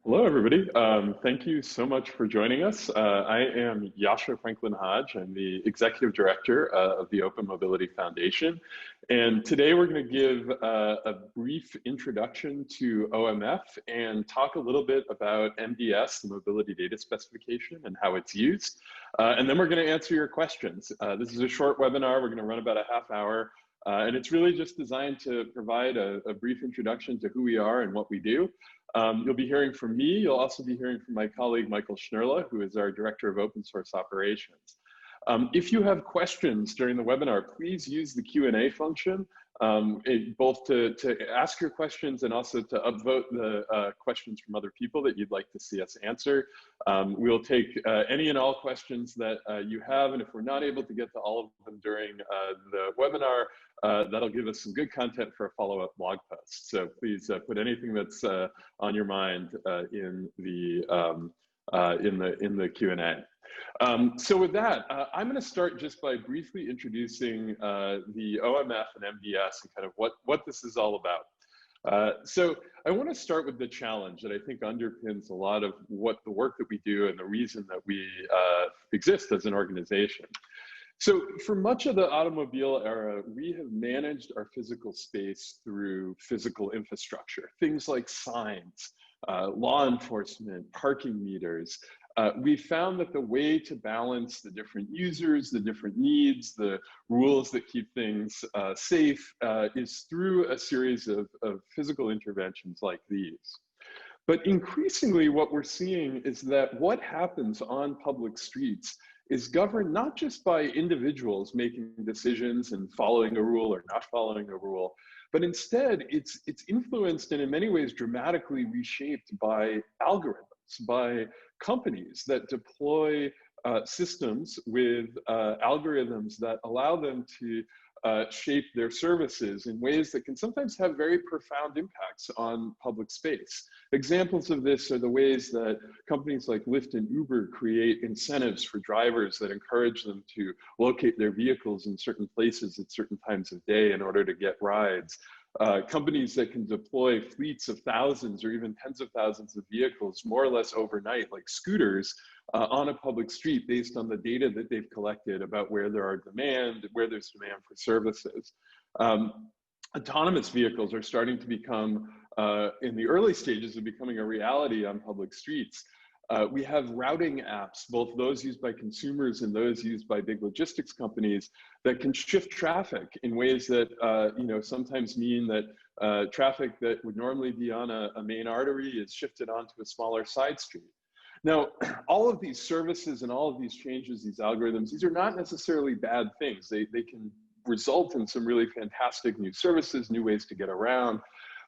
Hello, everybody. Thank you so much for joining us. I am Yasha Franklin Hodge. I'm the Executive Director of the Open Mobility Foundation. And today we're going to give a brief introduction to OMF and talk a little bit about MDS, the Mobility Data Specification, and how it's used. And then we're going to answer your questions. This is a short webinar. We're going to run about a half hour. And it's really just designed to provide a brief introduction to who we are and what we do. You'll be hearing from me. You'll also be hearing from my colleague, Michael Schnerla, who is our Director of Open Source Operations. If you have questions during the webinar, please use the Q&A function, both to ask your questions and also to upvote the questions from other people that you'd like to see us answer. We'll take any and all questions that you have, and if we're not able to get to all of them during the webinar, that'll give us some good content for a follow-up blog post. So please put anything that's on your mind in the Q&A. So with that, I'm going to start just by briefly introducing the OMF and MDS and kind of what this is all about. So I want to start with the challenge that I think underpins a lot of what the work that we do and the reason that we exist as an organization. So for much of the automobile era, we have managed our physical space through physical infrastructure, things like signs, law enforcement, parking meters. We found that the way to balance the different users, the different needs, the rules that keep things safe is through a series of physical interventions like these. But increasingly what we're seeing is that what happens on public streets is governed not just by individuals making decisions and following a rule or not following a rule, but instead it's influenced and in many ways dramatically reshaped by algorithms, by companies that deploy systems with algorithms that allow them to shape their services in ways that can sometimes have very profound impacts on public space. Examples of this are the ways that companies like Lyft and Uber create incentives for drivers that encourage them to locate their vehicles in certain places at certain times of day in order to get rides. Companies that can deploy fleets of thousands or even tens of thousands of vehicles more or less overnight, like scooters, on a public street based on the data that they've collected about where there's demand for services. Autonomous vehicles are starting to become, in the early stages of becoming a reality on public streets. We have routing apps, both those used by consumers and those used by big logistics companies, that can shift traffic in ways that sometimes mean that traffic that would normally be on a main artery is shifted onto a smaller side street. Now, all of these services and all of these changes, these algorithms, these are not necessarily bad things. They can result in some really fantastic new services, new ways to get around.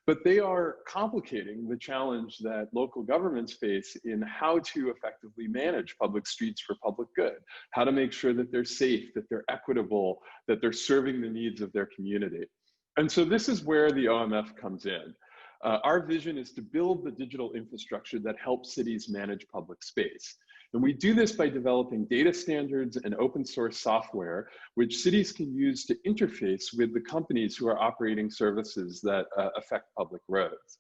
But they are complicating the challenge that local governments face in how to effectively manage public streets for public good, how to make sure that they're safe, that they're equitable, that they're serving the needs of their community. And so this is where the OMF comes in. Our vision is to build the digital infrastructure that helps cities manage public space. And we do this by developing data standards and open source software, which cities can use to interface with the companies who are operating services that affect public roads.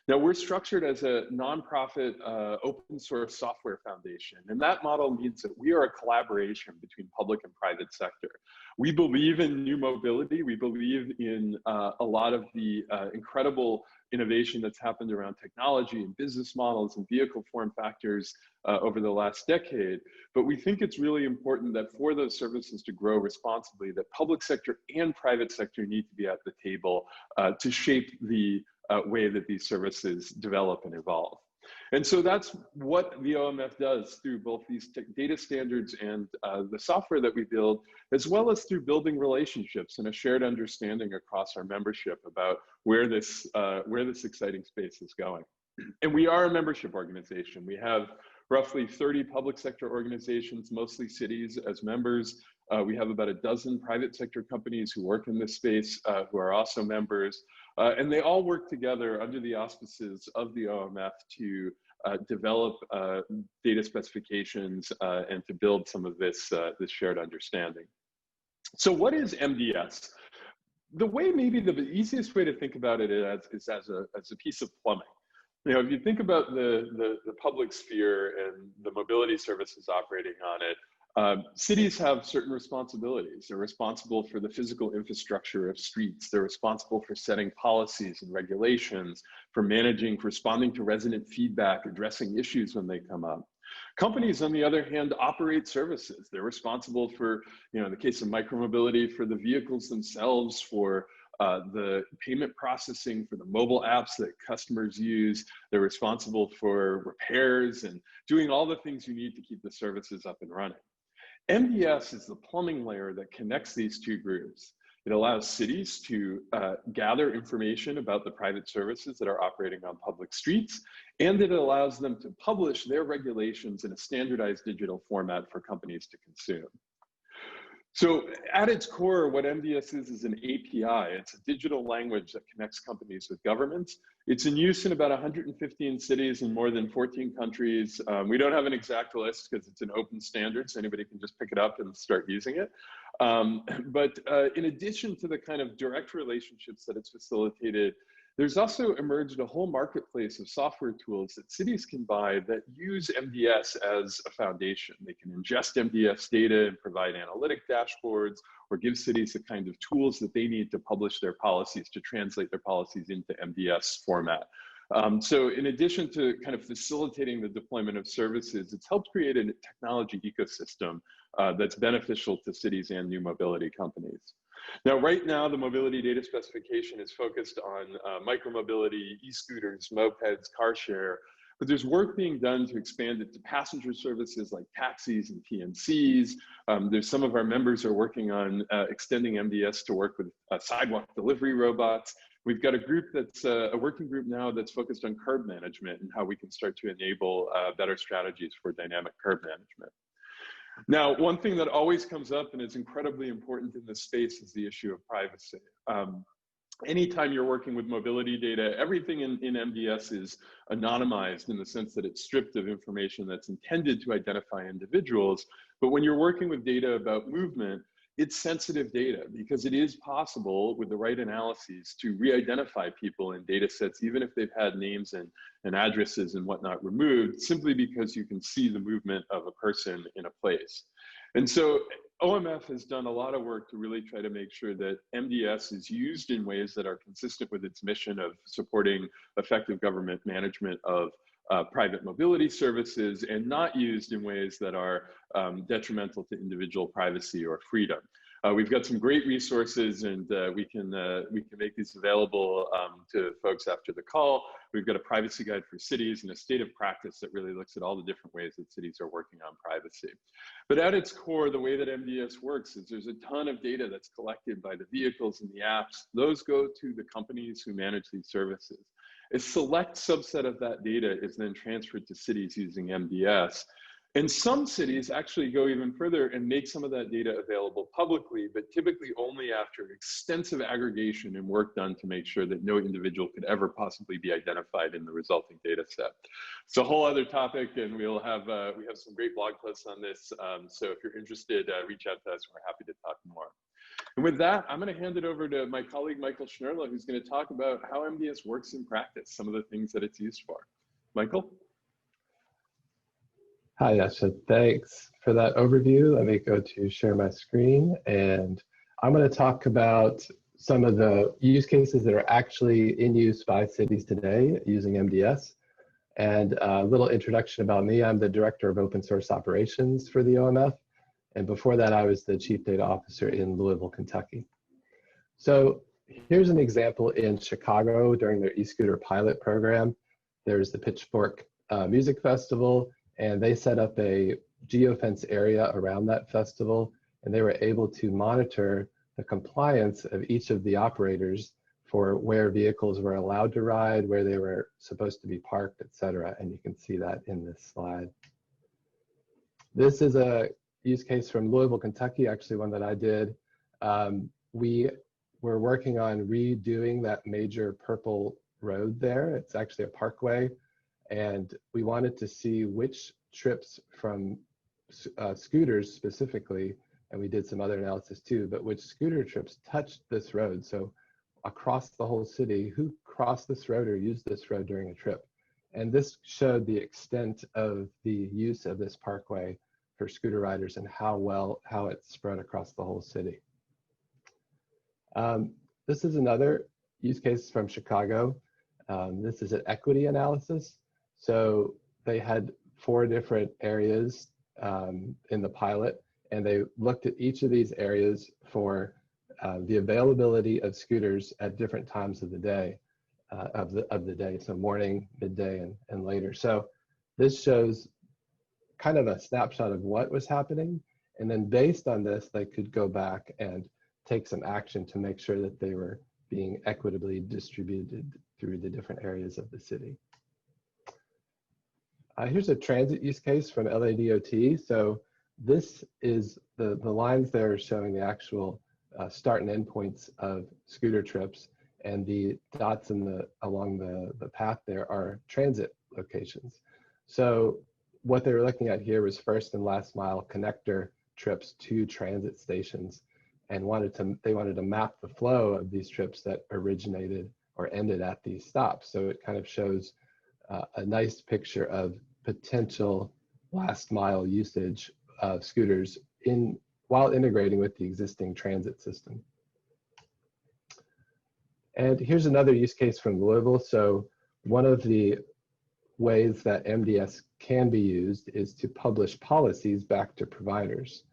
Now, we're structured as a nonprofit open source software foundation, and that model means that we are a collaboration between public and private sector. We believe in new mobility. We believe in a lot of the incredible innovation that's happened around technology and business models and vehicle form factors over the last decade. But we think it's really important that for those services to grow responsibly, that public sector and private sector need to be at the table to shape the way that these services develop and evolve. And so that's what the OMF does through both these data standards and the software that we build, as well as through building relationships and a shared understanding across our membership about where this exciting space is going. And we are a membership organization. We have roughly 30 public sector organizations, mostly cities, as members. We have about a dozen private sector companies who work in this space who are also members. And they all work together under the auspices of the OMF to develop data specifications and to build some of this shared understanding. So what is MDS? The way, maybe the easiest way to think about it is as a piece of plumbing. If you think about the public sphere and the mobility services operating on it, cities have certain responsibilities. They're responsible for the physical infrastructure of streets. They're responsible for setting policies and regulations, for managing, for responding to resident feedback, addressing issues when they come up. Companies, on the other hand, operate services. They're responsible for, in the case of micromobility, for the vehicles themselves, for the payment processing, for the mobile apps that customers use. They're responsible for repairs and doing all the things you need to keep the services up and running. MDS is the plumbing layer that connects these two groups. It allows cities to gather information about the private services that are operating on public streets, and it allows them to publish their regulations in a standardized digital format for companies to consume. So at its core, what MDS is an API. It's a digital language that connects companies with governments. It's in use in about 115 cities in more than 14 countries. We don't have an exact list because it's an open standard, so anybody can just pick it up and start using it. But in addition to the kind of direct relationships that it's facilitated, there's also emerged a whole marketplace of software tools that cities can buy that use MDS as a foundation. They can ingest MDS data and provide analytic dashboards, or give cities the kind of tools that they need to publish their policies, to translate their policies into MDS format. So in addition to kind of facilitating the deployment of services, it's helped create a technology ecosystem that's beneficial to cities and new mobility companies. Now, right now, the mobility data specification is focused on micromobility, e-scooters, mopeds, car share, but there's work being done to expand it to passenger services like taxis and TNCs. There's some of our members are working on extending MDS to work with sidewalk delivery robots. We've got a group that's a working group now that's focused on curb management and how we can start to enable better strategies for dynamic curb management. Now, one thing that always comes up and is incredibly important in this space is the issue of privacy. Anytime you're working with mobility data, everything in MDS is anonymized in the sense that it's stripped of information that's intended to identify individuals. But when you're working with data about movement, it's sensitive data, because it is possible with the right analyses to re-identify people in data sets, even if they've had names and addresses and whatnot removed, simply because you can see the movement of a person in a place. And so OMF has done a lot of work to really try to make sure that MDS is used in ways that are consistent with its mission of supporting effective government management of private mobility services, and not used in ways that are detrimental to individual privacy or freedom. We've got some great resources, and we can make these available to folks after the call. We've got a privacy guide for cities and a state of practice that really looks at all the different ways that cities are working on privacy. But at its core, the way that MDS works is there's a ton of data that's collected by the vehicles and the apps. Those go to the companies who manage these services. A select subset of that data is then transferred to cities using MDS. And some cities actually go even further and make some of that data available publicly, but typically only after extensive aggregation and work done to make sure that no individual could ever possibly be identified in the resulting data set. It's a whole other topic, and we have some great blog posts on this. So if you're interested, reach out to us. We're happy to talk more. And with that, I'm going to hand it over to my colleague, Michael Schnerla, who's going to talk about how MDS works in practice, some of the things that it's used for. Michael? Hi, Yasha. Thanks for that overview. Let me go to share my screen, and I'm going to talk about some of the use cases that are actually in use by cities today using MDS. And a little introduction about me. I'm the Director of Open Source Operations for the OMF. And before that, I was the Chief Data Officer in Louisville, Kentucky. So here's an example in Chicago during their e-scooter pilot program. There's the Pitchfork Music Festival, and they set up a geofence area around that festival, and they were able to monitor the compliance of each of the operators for where vehicles were allowed to ride, where they were supposed to be parked, et cetera. And you can see that in this slide. This is a use case from Louisville, Kentucky, actually one that I did. We were working on redoing that major purple road there. It's actually a parkway. And we wanted to see which trips from scooters specifically, and we did some other analysis too, but which scooter trips touched this road. So across the whole city, who crossed this road or used this road during a trip? And this showed the extent of the use of this parkway for scooter riders and how it's spread across the whole city. This is another use case from Chicago. This is an equity analysis. So they had 4 different areas in the pilot, and they looked at each of these areas for the availability of scooters at different times of the day, so morning, midday, and later. So this shows kind of a snapshot of what was happening, and then based on this, they could go back and take some action to make sure that they were being equitably distributed through the different areas of the city. Here's a transit use case from LADOT. So this is the lines there showing the actual start and end points of scooter trips, and the dots along the path there are transit locations. So what they were looking at here was first and last mile connector trips to transit stations, and they wanted to map the flow of these trips that originated or ended at these stops. So it kind of shows a nice picture of potential last mile usage of scooters while integrating with the existing transit system. And here's another use case from Louisville. So one of the ways that MDS can be used is to publish policies back to providers.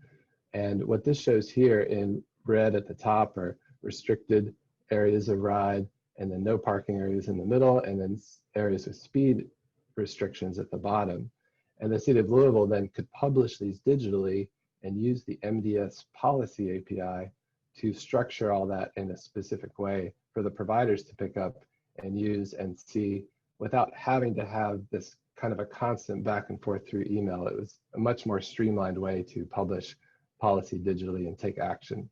And what this shows here in red at the top are restricted areas of ride, and then no parking areas in the middle, and then areas with speed restrictions at the bottom. And the city of Louisville then could publish these digitally and use the MDS policy API to structure all that in a specific way for the providers to pick up and use and see without having to have this kind of a constant back and forth through email. It was a much more streamlined way to publish policy digitally and take action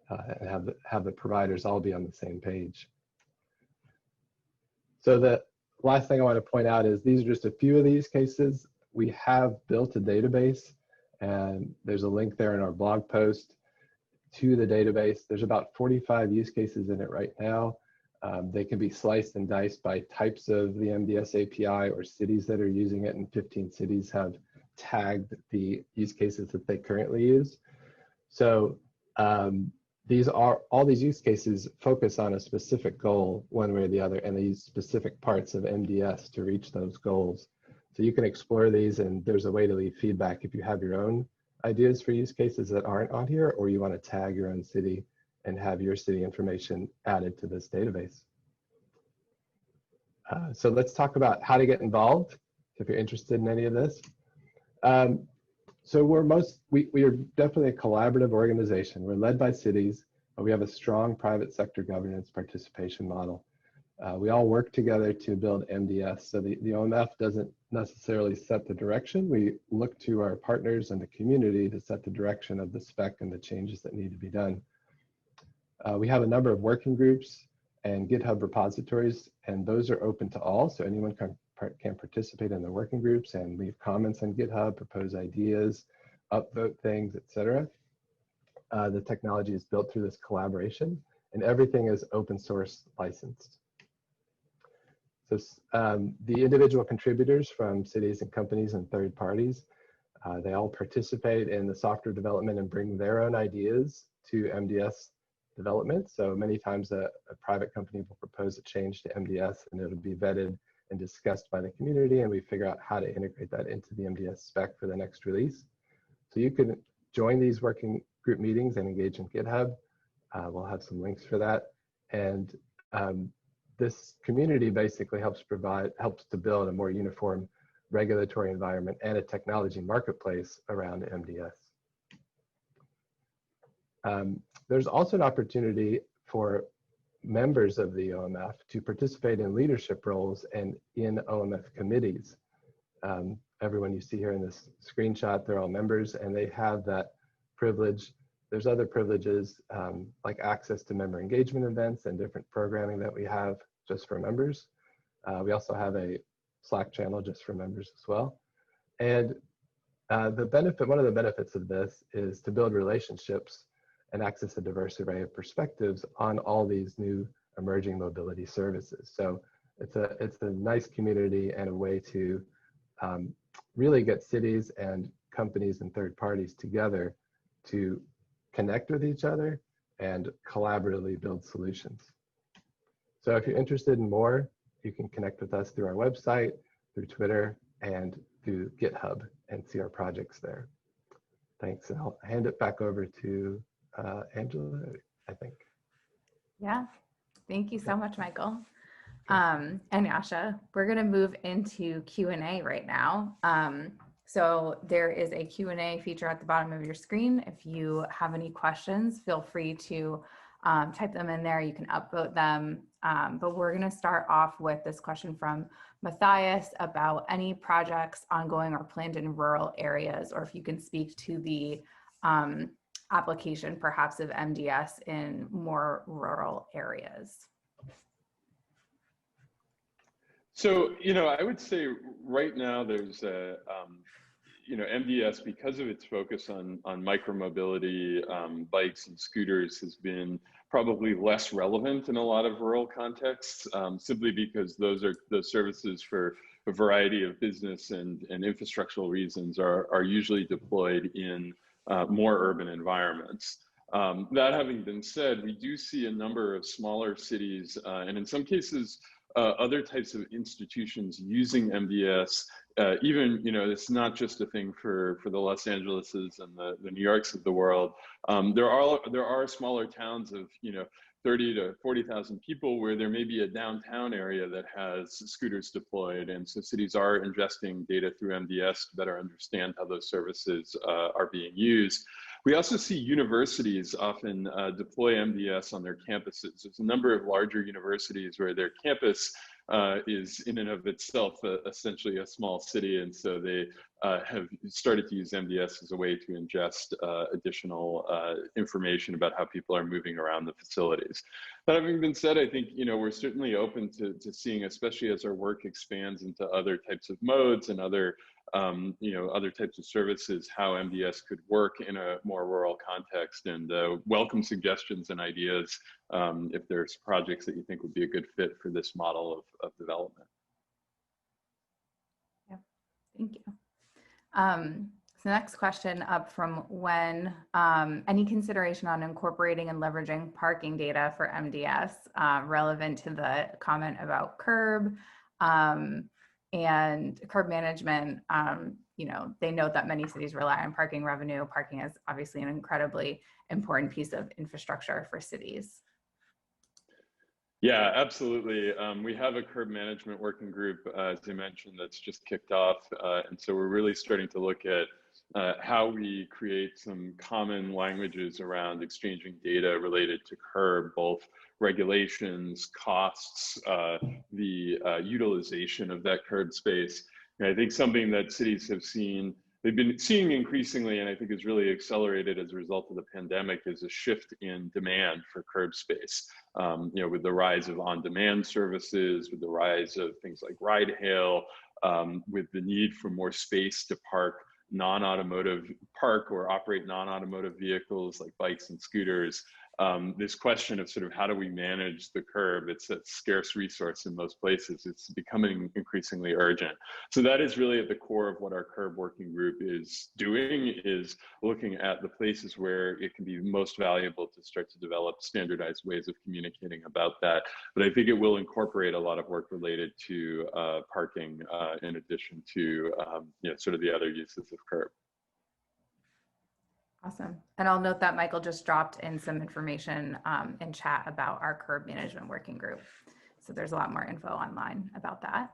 and have the providers all be on the same page. So the last thing I want to point out is these are just a few of these cases. We have built a database, and there's a link there in our blog post to the database. There's about 45 use cases in it right now. They can be sliced and diced by types of the MDS API or cities that are using it, and 15 cities have tagged the use cases that they currently use. So all these use cases focus on a specific goal one way or the other, and they use specific parts of MDS to reach those goals. So you can explore these, and there's a way to leave feedback if you have your own ideas for use cases that aren't on here, or you want to tag your own city and have your city information added to this database. So let's talk about how to get involved if you're interested in any of this. So we are definitely a collaborative organization. We're led by cities, but we have a strong private sector governance participation model. We all work together to build MDS. So the OMF doesn't necessarily set the direction. We look to our partners and the community to set the direction of the spec and the changes that need to be done. We have a number of working groups and GitHub repositories, and those are open to all. So anyone can participate in the working groups and leave comments on GitHub, propose ideas, upvote things, etc. The technology is built through this collaboration, and everything is open source licensed. So the individual contributors from cities and companies and third parties, they all participate in the software development and bring their own ideas to MDS development. So many times a private company will propose a change to MDS, and it'll be vetted and discussed by the community, and we figure out how to integrate that into the MDS spec for the next release. So you can join these working group meetings and engage in GitHub. We'll have some links for that. And this community basically helps to build a more uniform regulatory environment and a technology marketplace around MDS. There's also an opportunity for members of the OMF to participate in leadership roles and in OMF committees. Everyone you see here in this screenshot, they're all members, and they have that privilege. There's other privileges like access to member engagement events and different programming that we have just for members. We also have a Slack channel just for members as well. And one of the benefits of this is to build relationships and access a diverse array of perspectives on all these new emerging mobility services. So it's a nice community and a way to really get cities and companies and third parties together to connect with each other and collaboratively build solutions. So if you're interested in more, you can connect with us through our website, through Twitter, and through GitHub and see our projects there. Thanks, and I'll hand it back over to Angela, I think. Yeah, thank you so much, Michael. And Yasha, we're gonna move into Q&A right now. So there is a Q&A feature at the bottom of your screen. If you have any questions, feel free to type them in there. You can upvote them. But we're gonna start off with this question from Matthias about any projects ongoing or planned in rural areas, or if you can speak to the application perhaps of MDS in more rural areas. So, I would say right now there's a, MDS, because of its focus on micromobility, bikes and scooters, has been probably less relevant in a lot of rural contexts, simply because those services for a variety of business and infrastructural reasons are usually deployed in more urban environments. That having been said, we do see a number of smaller cities, and in some cases, other types of institutions using MDS. Even, it's not just a thing for the Los Angeleses and the New Yorks of the world. There are smaller towns of 30 to 40,000 people where there may be a downtown area that has scooters deployed, and so cities are ingesting data through MDS to better understand how those services are being used. We also see universities often deploy MDS on their campuses. There's a number of larger universities where their campus is in and of itself essentially a small city, and so they have started to use MDS as a way to ingest additional information about how people are moving around the facilities. That having been said, I think we're certainly open to seeing, especially as our work expands into other types of modes and other other types of services, how MDS could work in a more rural context, and welcome suggestions and ideas if there's projects that you think would be a good fit for this model of development. Yeah, thank you. So next question up from Wen, any consideration on incorporating and leveraging parking data for MDS relevant to the comment about curb and curb management? They note that many cities rely on parking revenue. Parking is obviously an incredibly important piece of infrastructure for cities. Yeah, absolutely. We have a curb management working group, as I mentioned, that's just kicked off. And so we're really starting to look at how we create some common languages around exchanging data related to curb, both regulations, costs, the utilization of that curb space. And I think something that cities have seen, they've been seeing increasingly, and I think is really accelerated as a result of the pandemic, is a shift in demand for curb space. With the rise of on-demand services, with the rise of things like ride hail, with the need for more space to park or operate non-automotive vehicles like bikes and scooters. This question of sort of how do we manage the curb, it's a scarce resource in most places. It's becoming increasingly urgent. So that is really at the core of what our curb working group is doing, is looking at the places where it can be most valuable to start to develop standardized ways of communicating about that. But I think it will incorporate a lot of work related to parking in addition to sort of the other uses of curb. Awesome. And I'll note that Michael just dropped in some information in chat about our curb management working group. So there's a lot more info online about that.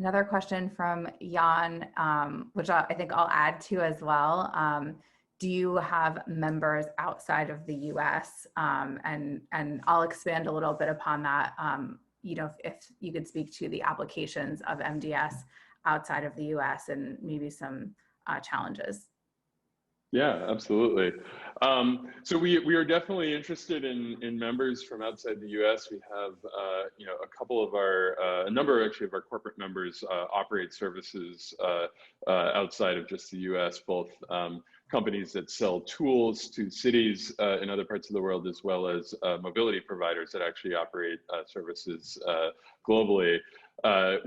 Another question from Jan, which I think I'll add to as well. Do you have members outside of the US? And I'll expand a little bit upon that. If you could speak to the applications of MDS outside of the US and maybe some challenges. Yeah, absolutely. So we are definitely interested in members from outside the U.S. We have a couple of a number actually of our corporate members operate services outside of just the U.S. Both companies that sell tools to cities in other parts of the world, as well as mobility providers that actually operate services globally.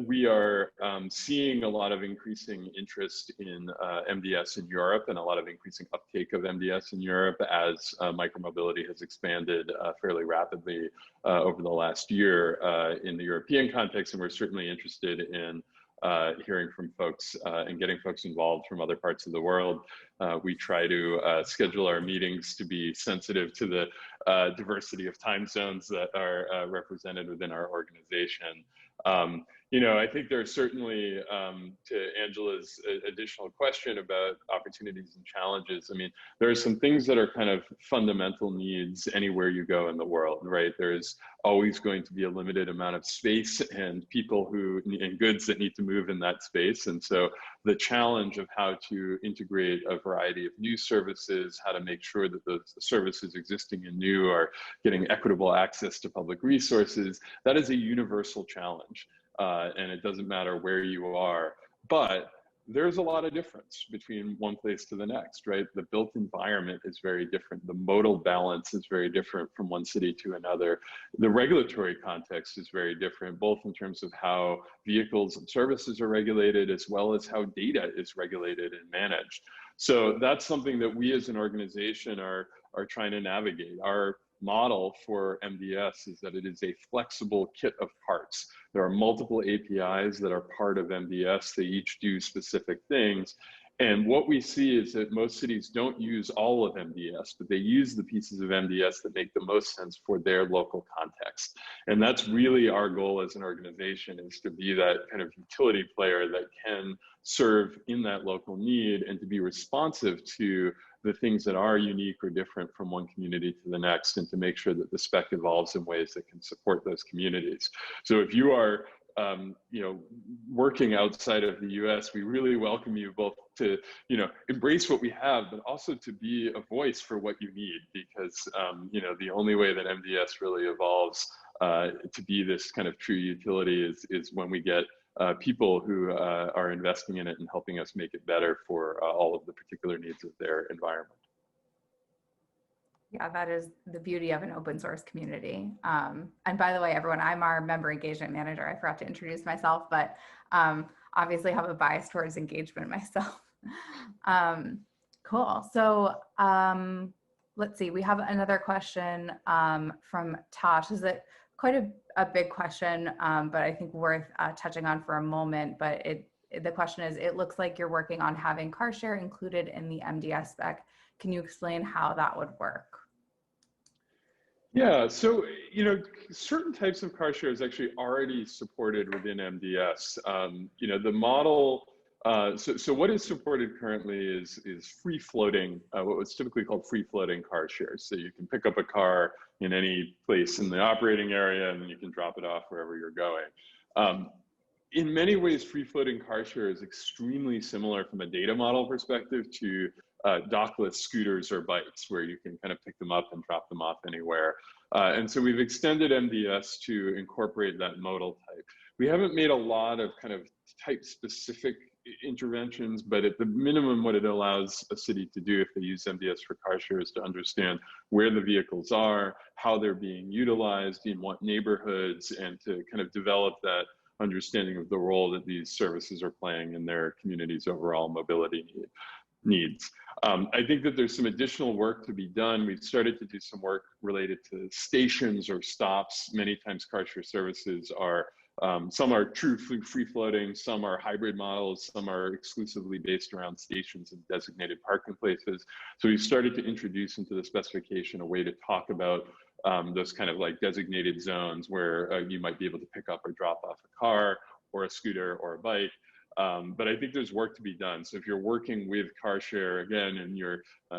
We are seeing a lot of increasing interest in MDS in Europe and a lot of increasing uptake of MDS in Europe as micromobility has expanded fairly rapidly over the last year in the European context. And we're certainly interested in hearing from folks and getting folks involved from other parts of the world. We try to schedule our meetings to be sensitive to the diversity of time zones that are represented within our organization. I think there's certainly, to Angela's additional question about opportunities and challenges, I mean, there are some things that are kind of fundamental needs anywhere you go in the world, right? There's always going to be a limited amount of space and people and goods that need to move in that space. And so the challenge of how to integrate a variety of new services, how to make sure that the services existing and new are getting equitable access to public resources, that is a universal challenge. And it doesn't matter where you are, but there's a lot of difference between one place to the next, right? The built environment is very different. The modal balance is very different from one city to another. The regulatory context is very different, both in terms of how vehicles and services are regulated, as well as how data is regulated and managed. So that's something that we as an organization are trying to navigate. Our model for MDS is that it is a flexible kit of parts. There are multiple APIs that are part of MDS. They each do specific things. And what we see is that most cities don't use all of MDS, but they use the pieces of MDS that make the most sense for their local context. And that's really our goal as an organization, is to be that kind of utility player that can serve in that local need and to be responsive to the things that are unique or different from one community to the next, and to make sure that the spec evolves in ways that can support those communities. So if you are working outside of the US, we really welcome you both to, embrace what we have, but also to be a voice for what you need, because, the only way that MDS really evolves to be this kind of true utility is when we get people who are investing in it and helping us make it better for all of the particular needs of their environment. Yeah, that is the beauty of an open source community. And by the way, everyone, I'm our member engagement manager. I forgot to introduce myself, but obviously have a bias towards engagement myself. Cool. So let's see, we have another question from Tosh. Is it quite a big question, but I think worth touching on for a moment. But the question is, it looks like you're working on having car share included in the MDS spec. Can you explain how that would work? Yeah, so, certain types of car share is actually already supported within MDS. The model, so what is supported currently is free floating, what was typically called free floating car shares. So you can pick up a car in any place in the operating area, and then you can drop it off wherever you're going. In many ways, free floating car share is extremely similar from a data model perspective to dockless scooters or bikes, where you can kind of pick them up and drop them off anywhere. And so we've extended MDS to incorporate that modal type. We haven't made a lot of kind of type specific interventions, but at the minimum, what it allows a city to do if they use MDS for car share is to understand where the vehicles are, how they're being utilized, in what neighborhoods, and to kind of develop that understanding of the role that these services are playing in their community's overall mobility needs. I think that there's some additional work to be done. We've started to do some work related to stations or stops. Many times car share services are, some are true free floating, some are hybrid models, some are exclusively based around stations and designated parking places. So we've started to introduce into the specification a way to talk about those kind of like designated zones where you might be able to pick up or drop off a car or a scooter or a bike. But I think there's work to be done. So if you're working with car share, again, and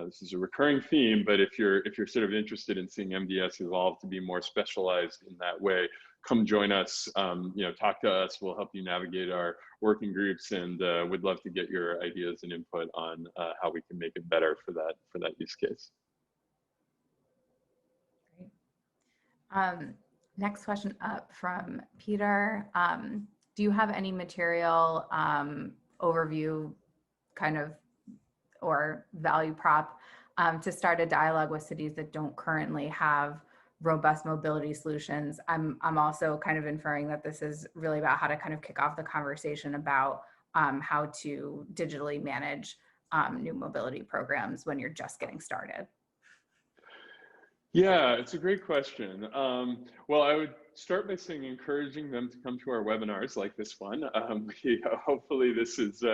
this is a recurring theme, but if you're sort of interested in seeing MDS evolve to be more specialized in that way, come join us, talk to us. We'll help you navigate our working groups, and we'd love to get your ideas and input on how we can make it better for that use case. Great. Next question up from Peter. Do you have any material overview kind of or value prop to start a dialogue with cities that don't currently have robust mobility solutions? I'm also kind of inferring that this is really about how to kind of kick off the conversation about how to digitally manage new mobility programs when you're just getting started. Yeah, it's a great question. Well, I would start by saying encouraging them to come to our webinars like this one. Hopefully this is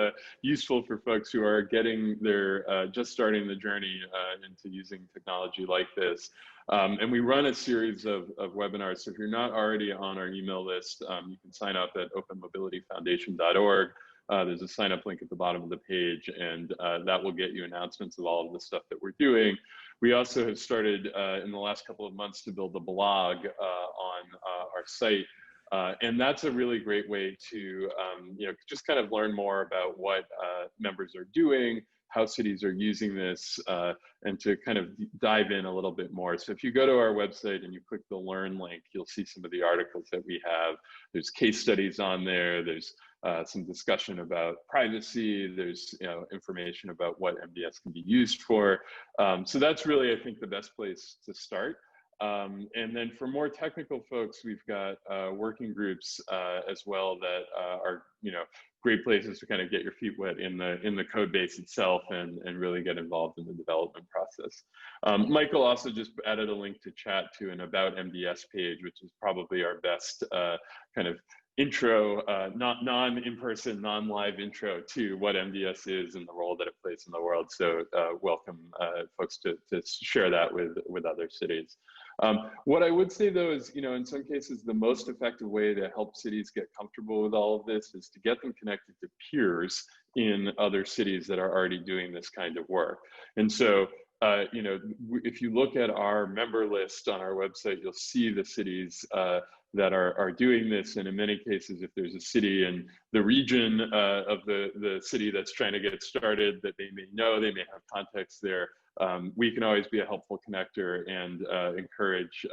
useful for folks who are getting their, just starting the journey into using technology like this. And we run a series of webinars. So if you're not already on our email list, you can sign up at openmobilityfoundation.org. There's a sign up link at the bottom of the page, and that will get you announcements of all of the stuff that we're doing. We also have started in the last couple of months to build a blog on our site. And that's a really great way to just kind of learn more about what members are doing, how cities are using this, and to kind of dive in a little bit more. So if you go to our website and you click the Learn link, you'll see some of the articles that we have. There's case studies on there. There's some discussion about privacy. There's information about what MDS can be used for. So that's really, I think, the best place to start. And then for more technical folks, we've got working groups as well that are great places to kind of get your feet wet in the code base itself and really get involved in the development process. Michael also just added a link to chat to an About MDS page, which is probably our best kind of intro, non-in-person, non-live intro to what MDS is and the role that it plays in the world. So welcome folks to share that with other cities. What I would say though is, in some cases, the most effective way to help cities get comfortable with all of this is to get them connected to peers in other cities that are already doing this kind of work. And so, if you look at our member list on our website, you'll see the cities that are doing this. And in many cases, if there's a city in the region of the city that's trying to get started that they may know, they may have contacts there, we can always be a helpful connector and encourage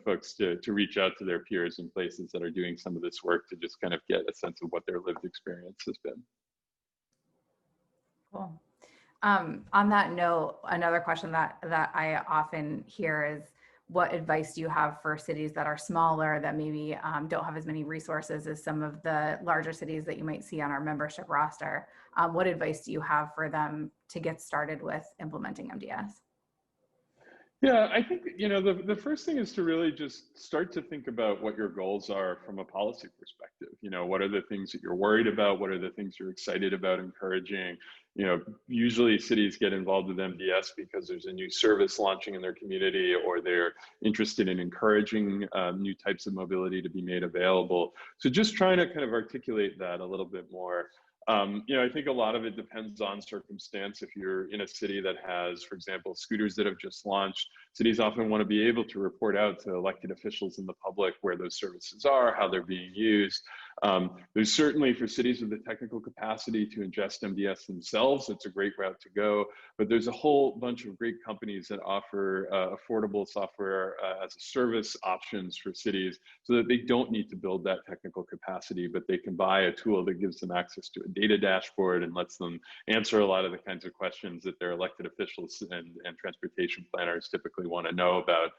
folks to reach out to their peers in places that are doing some of this work to just kind of get a sense of what their lived experience has been. Cool. On that note, another question that I often hear is, what advice do you have for cities that are smaller, that maybe don't have as many resources as some of the larger cities that you might see on our membership roster? What advice do you have for them to get started with implementing MDS? Yeah, I think, the first thing is to really just start to think about what your goals are from a policy perspective. What are the things that you're worried about? What are the things you're excited about encouraging? Usually cities get involved with MDS because there's a new service launching in their community, or they're interested in encouraging new types of mobility to be made available. So just trying to kind of articulate that a little bit more. I think a lot of it depends on circumstance. If you're in a city that has, for example, scooters that have just launched, cities often want to be able to report out to elected officials in the public where those services are, how they're being used. There's certainly, for cities with the technical capacity to ingest MDS themselves, it's a great route to go. But there's a whole bunch of great companies that offer affordable software as a service options for cities, so that they don't need to build that technical capacity, but they can buy a tool that gives them access to a data dashboard and lets them answer a lot of the kinds of questions that their elected officials and transportation planners typically want to know about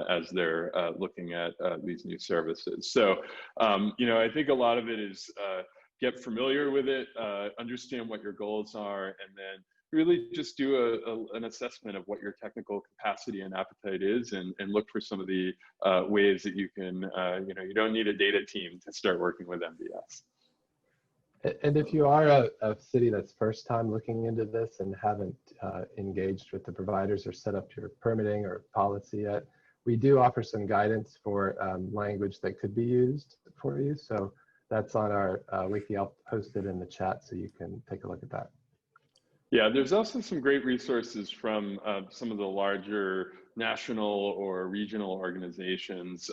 as they're looking at these new services. So, I think a lot of it is get familiar with it, understand what your goals are, and then really just do an assessment of what your technical capacity and appetite is, and look for some of the ways that you can, you don't need a data team to start working with MDS. And if you are a city that's first time looking into this and haven't engaged with the providers or set up your permitting or policy yet, we do offer some guidance for language that could be used for you. So that's on our wiki. I'll post it in the chat so you can take a look at that. Yeah, there's also some great resources from some of the larger national or regional organizations.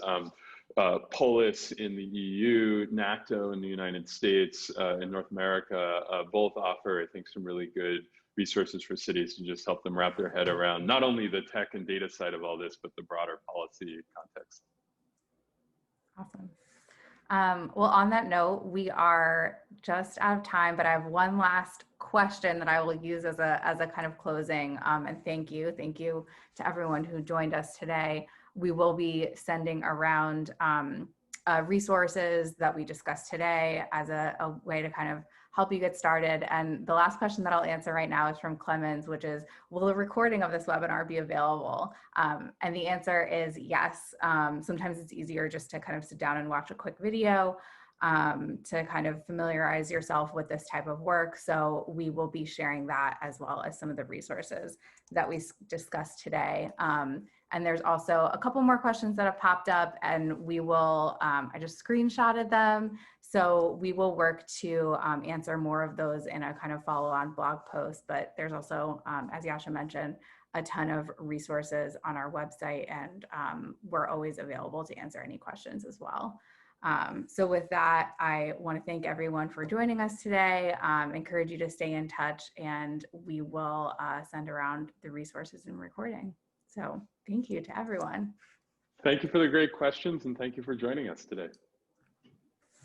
Polis in the EU, NACTO in the United States, in North America, both offer, I think, some really good resources for cities to just help them wrap their head around not only the tech and data side of all this, but the broader policy context. Awesome. Well, on that note, we are just out of time, but I have one last question that I will use as a kind of closing. And thank you to everyone who joined us today. We will be sending around resources that we discussed today as a way to kind of help you get started. And the last question that I'll answer right now is from Clemens, which is, will a recording of this webinar be available? And the answer is yes. Sometimes it's easier just to kind of sit down and watch a quick video to kind of familiarize yourself with this type of work. So we will be sharing that as well as some of the resources that we discussed today. And there's also a couple more questions that have popped up, and we will, I just screenshotted them. So we will work to answer more of those in a kind of follow-on blog post, but there's also, as Yasha mentioned, a ton of resources on our website, and we're always available to answer any questions as well. So with that, I want to thank everyone for joining us today, encourage you to stay in touch, and we will send around the resources and recording. So thank you to everyone. Thank you for the great questions, and thank you for joining us today.